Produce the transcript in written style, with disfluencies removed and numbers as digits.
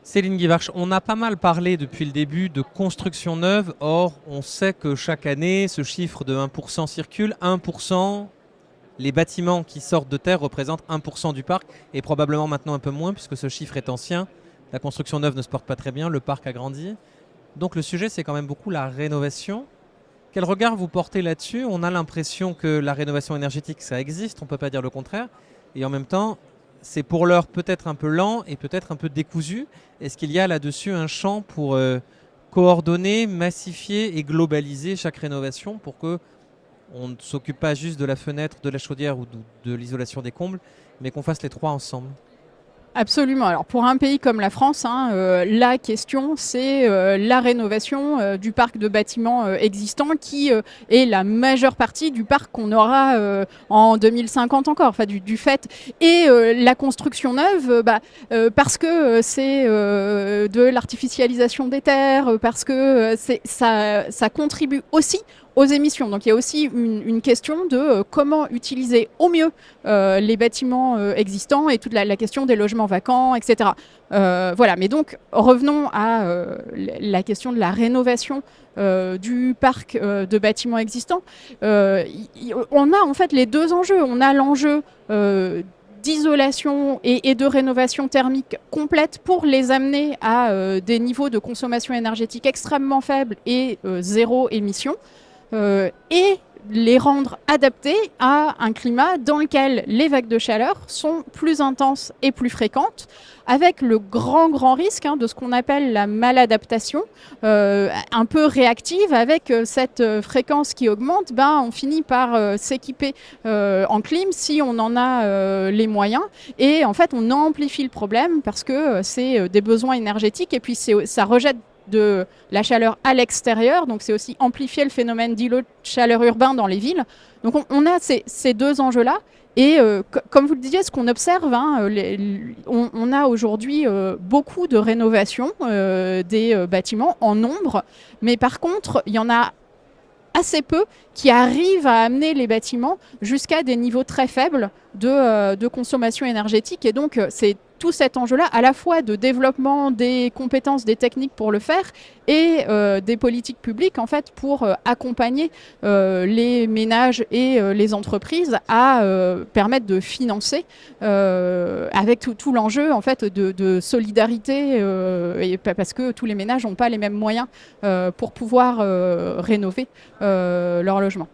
Céline Guivarch, on a pas mal parlé depuis le début de construction neuve. Or, on sait que chaque année, ce chiffre de 1% circule. 1%, les bâtiments qui sortent de terre représentent 1% du parc, et probablement maintenant un peu moins, puisque ce chiffre est ancien. La construction neuve ne se porte pas très bien, le parc a grandi. Donc le sujet, c'est quand même beaucoup la rénovation. Quel regard vous portez là-dessus? On a l'impression que la rénovation énergétique, ça existe, on ne peut pas dire le contraire. Et en même temps, c'est pour l'heure peut-être un peu lent et peut-être un peu décousu. Est-ce qu'il y a là-dessus un champ pour coordonner, massifier et globaliser chaque rénovation pour que on ne s'occupe pas juste de la fenêtre, de la chaudière ou de l'isolation des combles, mais qu'on fasse les trois ensemble? Absolument. Alors pour un pays comme la France, la question c'est la rénovation du parc de bâtiments existants qui est la majeure partie du parc qu'on aura en 2050 encore, enfin du fait. Et la construction neuve, parce que c'est de l'artificialisation des terres, parce que ça contribue aussi aux émissions. Donc il y a aussi une question de comment utiliser au mieux les bâtiments existants et toute la question des logements vacants, etc. Voilà, mais donc revenons à la question de la rénovation du parc de bâtiments existants. On a en fait les deux enjeux. On a l'enjeu d'isolation et de rénovation thermique complète pour les amener à des niveaux de consommation énergétique extrêmement faibles et zéro émission. Et les rendre adaptés à un climat dans lequel les vagues de chaleur sont plus intenses et plus fréquentes, avec le grand risque de ce qu'on appelle la maladaptation, un peu réactive, avec cette fréquence qui augmente, on finit par s'équiper en clim si on en a les moyens, et en fait on amplifie le problème parce que c'est des besoins énergétiques, et puis ça rejette de la chaleur à l'extérieur, donc c'est aussi amplifier le phénomène d'îlot de chaleur urbain dans les villes. Donc on a ces deux enjeux-là, et comme vous le disiez, ce qu'on observe, on a aujourd'hui beaucoup de rénovations des bâtiments en nombre, mais par contre, il y en a assez peu qui arrivent à amener les bâtiments jusqu'à des niveaux très faibles de consommation énergétique. Et donc, c'est tout cet enjeu-là, à la fois de développement des compétences, des techniques pour le faire, et des politiques publiques, en fait, pour accompagner les ménages et les entreprises à permettre de financer avec tout l'enjeu, en fait, de solidarité, et parce que tous les ménages n'ont pas les mêmes moyens pour pouvoir rénover leur logement.